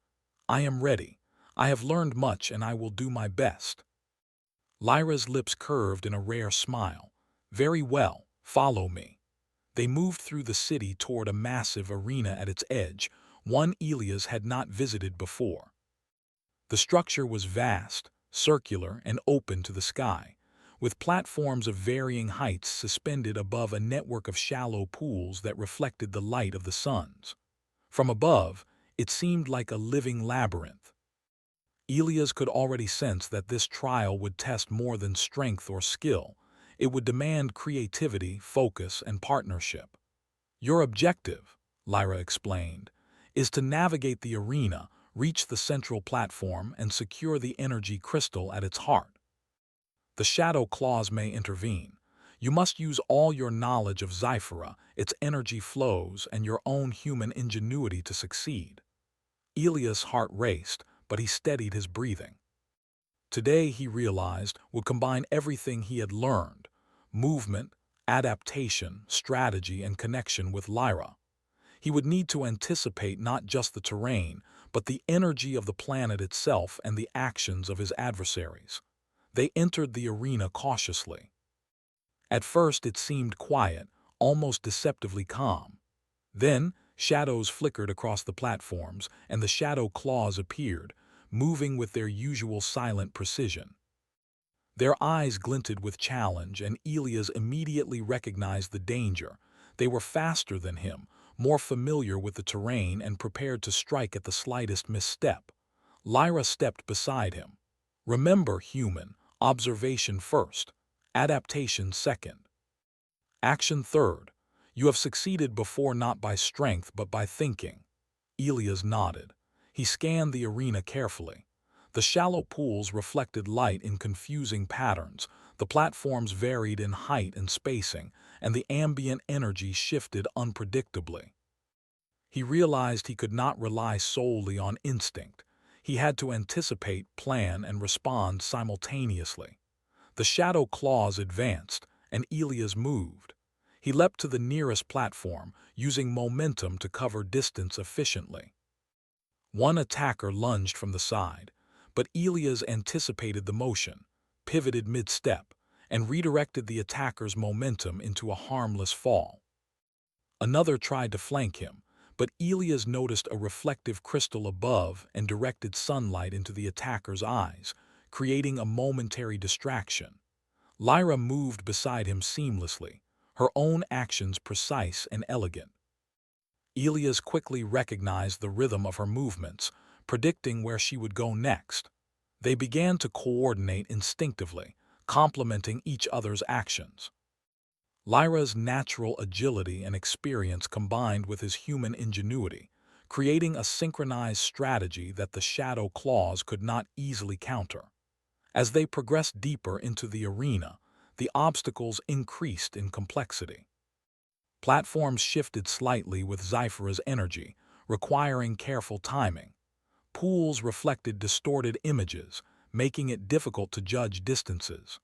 "I am ready. I have learned much and I will do my best." Lyra's lips curved in a rare smile. "Very well, follow me." They moved through the city toward a massive arena at its edge, one Elias had not visited before. The structure was vast, circular, and open to the sky, with platforms of varying heights suspended above a network of shallow pools that reflected the light of the suns. From above, it seemed like a living labyrinth. Elias could already sense that this trial would test more than strength or skill. It would demand creativity, focus, and partnership. "Your objective," Lyra explained, "is to navigate the arena, reach the central platform, and secure the energy crystal at its heart. The shadow claws may intervene. You must use all your knowledge of Zyphera, its energy flows, and your own human ingenuity to succeed." Elias' heart raced, but he steadied his breathing. Today, he realized, would combine everything he had learned: movement, adaptation, strategy, and connection with Lyra. He would need to anticipate not just the terrain, but the energy of the planet itself and the actions of his adversaries. They entered the arena cautiously. At first it seemed quiet, almost deceptively calm. Then, shadows flickered across the platforms, and the shadow claws appeared, moving with their usual silent precision. Their eyes glinted with challenge, and Elias immediately recognized the danger. They were faster than him, more familiar with the terrain, and prepared to strike at the slightest misstep. Lyra stepped beside him. "Remember, human, observation first, adaptation second, action third. You have succeeded before not by strength but by thinking." Elias nodded. He scanned the arena carefully. The shallow pools reflected light in confusing patterns, the platforms varied in height and spacing, and the ambient energy shifted unpredictably. He realized he could not rely solely on instinct. He had to anticipate, plan, and respond simultaneously. The shadow claws advanced, and Elias moved. He leapt to the nearest platform, using momentum to cover distance efficiently. One attacker lunged from the side, but Elias anticipated the motion, pivoted mid-step, and redirected the attacker's momentum into a harmless fall. Another tried to flank him, but Elias noticed a reflective crystal above and directed sunlight into the attacker's eyes, creating a momentary distraction. Lyra moved beside him seamlessly, her own actions precise and elegant. Elias quickly recognized the rhythm of her movements, predicting where she would go next. They began to coordinate instinctively, complementing each other's actions. Lyra's natural agility and experience combined with his human ingenuity, creating a synchronized strategy that the shadow claws could not easily counter. As they progressed deeper into the arena, the obstacles increased in complexity. Platforms shifted slightly with Zyphera's energy, requiring careful timing. Pools reflected distorted images, making it difficult to judge distances.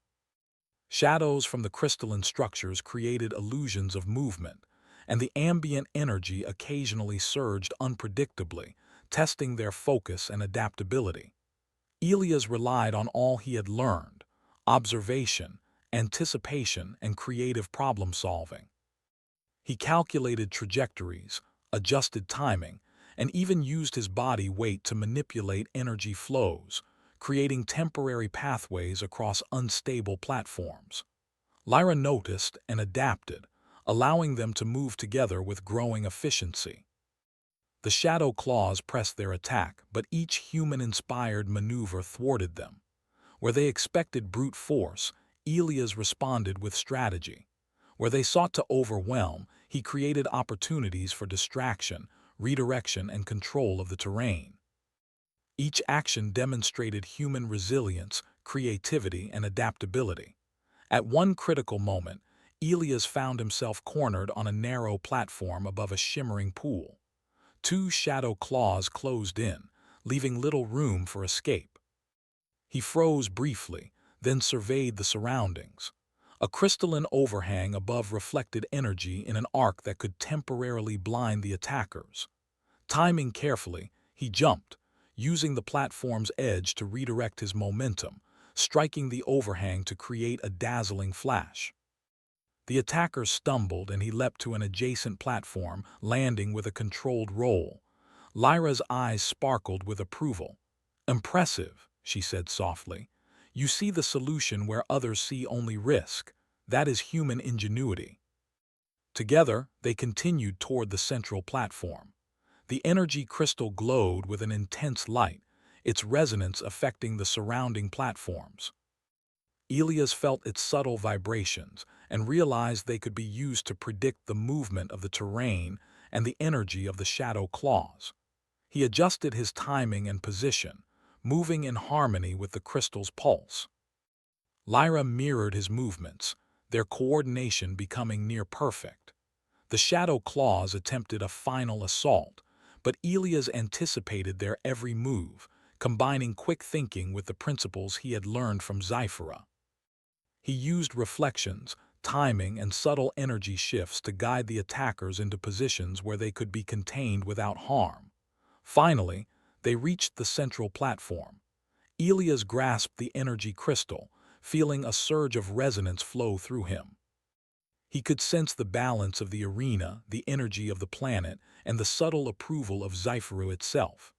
Shadows from the crystalline structures created illusions of movement, and the ambient energy occasionally surged unpredictably, testing their focus and adaptability. Elias relied on all he had learned: observation, anticipation, and creative problem-solving. He calculated trajectories, adjusted timing, and even used his body weight to manipulate energy flows, creating temporary pathways across unstable platforms. Lyra noticed and adapted, allowing them to move together with growing efficiency. The Shadow Claws pressed their attack, but each human-inspired maneuver thwarted them. Where they expected brute force, Elias responded with strategy. Where they sought to overwhelm, he created opportunities for distraction, redirection, and control of the terrain. Each action demonstrated human resilience, creativity, and adaptability. At one critical moment, Elias found himself cornered on a narrow platform above a shimmering pool. Two shadow claws closed in, leaving little room for escape. He froze briefly, then surveyed the surroundings. A crystalline overhang above reflected energy in an arc that could temporarily blind the attackers. Timing carefully, he jumped, using the platform's edge to redirect his momentum, striking the overhang to create a dazzling flash. The attacker stumbled and he leapt to an adjacent platform, landing with a controlled roll. Lyra's eyes sparkled with approval. "Impressive," she said softly. "You see the solution where others see only risk. That is human ingenuity." Together, they continued toward the central platform. The energy crystal glowed with an intense light, its resonance affecting the surrounding platforms. Elias felt its subtle vibrations and realized they could be used to predict the movement of the terrain and the energy of the shadow claws. He adjusted his timing and position, moving in harmony with the crystal's pulse. Lyra mirrored his movements, their coordination becoming near perfect. The shadow claws attempted a final assault, but Elias anticipated their every move, combining quick thinking with the principles he had learned from Sci-Fi. He used reflections, timing, and subtle energy shifts to guide the attackers into positions where they could be contained without harm. Finally, they reached the central platform. Elias grasped the energy crystal, feeling a surge of resonance flow through him. He could sense the balance of the arena, the energy of the planet, and the subtle approval of Sci-Fi itself.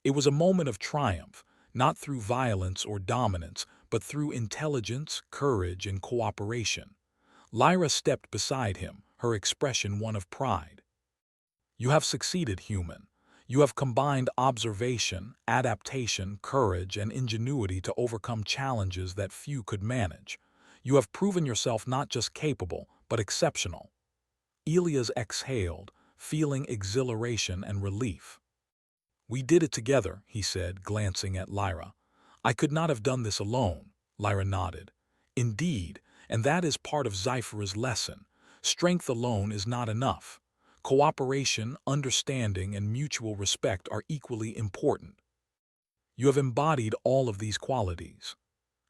It was a moment of triumph, not through violence or dominance, but through intelligence, courage, and cooperation. Lyra stepped beside him, her expression one of pride. "You have succeeded, human. You have combined observation, adaptation, courage, and ingenuity to overcome challenges that few could manage. You have proven yourself not just capable, but exceptional." Elias exhaled, feeling exhilaration and relief. "We did it together," he said, glancing at Lyra. "I could not have done this alone." Lyra nodded. "Indeed, and that is part of Sci-Fi's lesson. Strength alone is not enough. Cooperation, understanding, and mutual respect are equally important. You have embodied all of these qualities."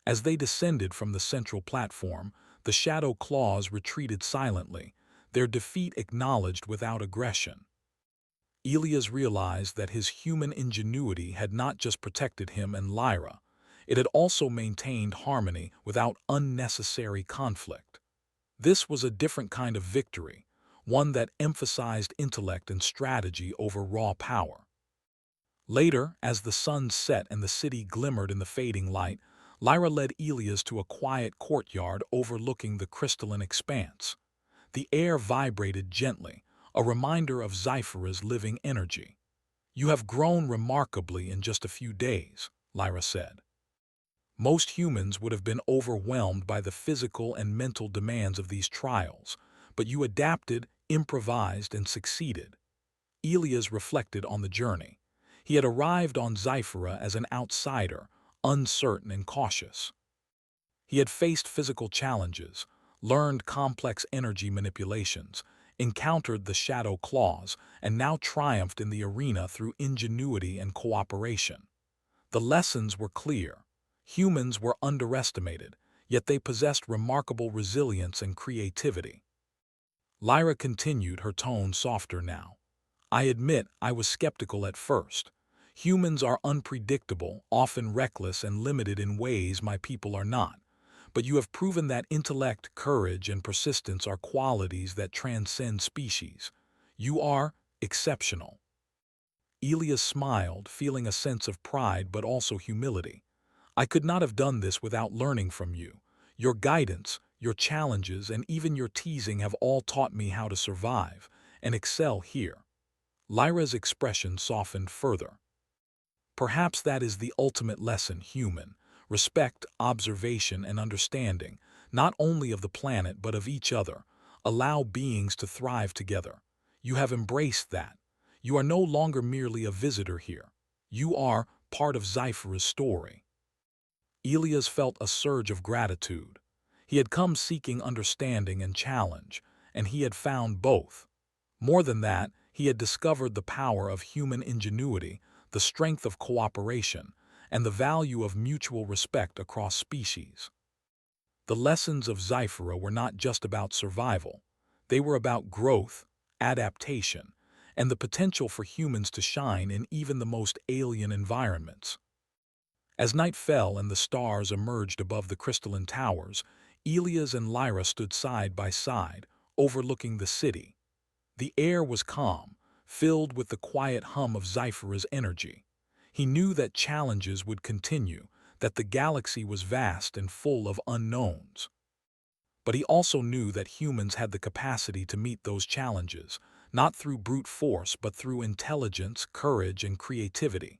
As they descended from the central platform, the shadow claws retreated silently, their defeat acknowledged without aggression. Elias realized that his human ingenuity had not just protected him and Lyra, it had also maintained harmony without unnecessary conflict. This was a different kind of victory, one that emphasized intellect and strategy over raw power. Later, as the sun set and the city glimmered in the fading light, Lyra led Elias to a quiet courtyard overlooking the crystalline expanse. The air vibrated gently, a reminder of Sci-Fi's living energy. "You have grown remarkably in just a few days," Lyra said. "Most humans would have been overwhelmed by the physical and mental demands of these trials, but you adapted, improvised, and succeeded." Elias reflected on the journey. He had arrived on Sci-Fi as an outsider, uncertain and cautious. He had faced physical challenges, learned complex energy manipulations, encountered the shadow claws, and now triumphed in the arena through ingenuity and cooperation. The lessons were clear. Humans were underestimated, yet they possessed remarkable resilience and creativity. Lyra continued, her tone softer now. "I admit I was skeptical at first. Humans are unpredictable, often reckless and limited in ways my people are not. But you have proven that intellect, courage, and persistence are qualities that transcend species. You are exceptional. Elias smiled, feeling a sense of pride but also humility. I could not have done this without learning from you. Your guidance, your challenges, and even your teasing have all taught me how to survive and excel here. Lyra's expression softened further. Perhaps that is the ultimate lesson, human. Respect, observation, and understanding, not only of the planet but of each other. Allow beings to thrive together. You have embraced that. You are no longer merely a visitor here. You are part of Zyphera's story. Elias felt a surge of gratitude. He had come seeking understanding and challenge, and he had found both. More than that, he had discovered the power of human ingenuity, the strength of cooperation, and the value of mutual respect across species. The lessons of Zyphera were not just about survival. They were about growth, adaptation, and the potential for humans to shine in even the most alien environments. As night fell and the stars emerged above the crystalline towers, Elias and Lyra stood side by side, overlooking the city. The air was calm, filled with the quiet hum of Zyphera's energy. He knew that challenges would continue, that the galaxy was vast and full of unknowns. But he also knew that humans had the capacity to meet those challenges, not through brute force but through intelligence, courage, and creativity.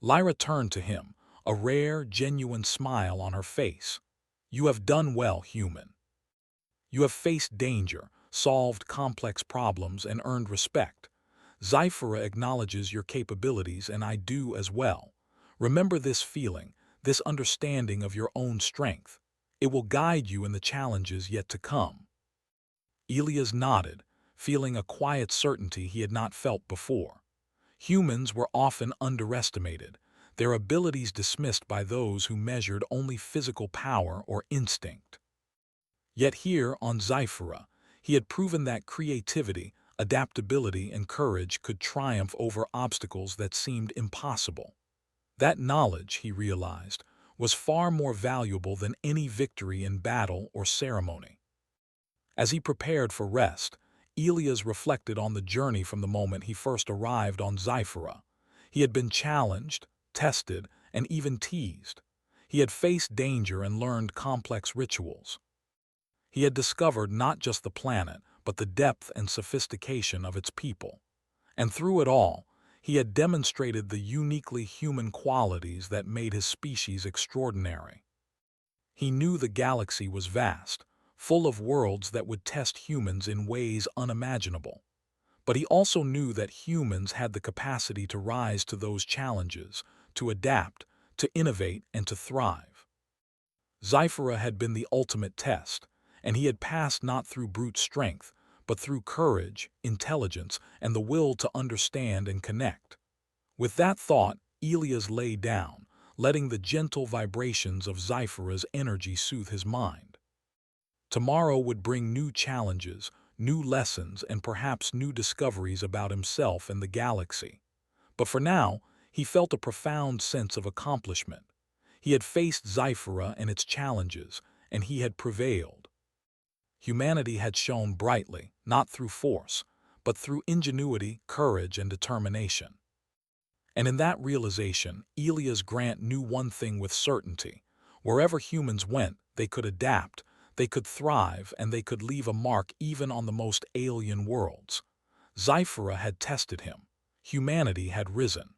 Lyra turned to him, a rare, genuine smile on her face. You have done well, human. You have faced danger, solved complex problems, and earned respect. Zyphera acknowledges your capabilities, and I do as well. Remember this feeling, this understanding of your own strength. It will guide you in the challenges yet to come. Elias nodded, feeling a quiet certainty he had not felt before. Humans were often underestimated, their abilities dismissed by those who measured only physical power or instinct. Yet here on Zyphera, he had proven that creativity, adaptability, and courage could triumph over obstacles that seemed impossible. That knowledge, he realized, was far more valuable than any victory in battle or ceremony. As he prepared for rest, Elias reflected on the journey from the moment he first arrived on Zyphera. He had been challenged, tested, and even teased. He had faced danger and learned complex rituals. He had discovered not just the planet, but the depth and sophistication of its people. And through it all, he had demonstrated the uniquely human qualities that made his species extraordinary. He knew the galaxy was vast, full of worlds that would test humans in ways unimaginable. But he also knew that humans had the capacity to rise to those challenges, to adapt, to innovate, and to thrive. Zyphera had been the ultimate test, and he had passed not through brute strength, but through courage, intelligence, and the will to understand and connect. With that thought, Elias lay down, letting the gentle vibrations of Zyphera's energy soothe his mind. Tomorrow would bring new challenges, new lessons, and perhaps new discoveries about himself and the galaxy. But for now, he felt a profound sense of accomplishment. He had faced Zyphera and its challenges, and he had prevailed. Humanity had shone brightly, not through force, but through ingenuity, courage, and determination. And in that realization, Elias Grant knew one thing with certainty. Wherever humans went, they could adapt, they could thrive, and they could leave a mark even on the most alien worlds. Zyphera had tested him. Humanity had risen.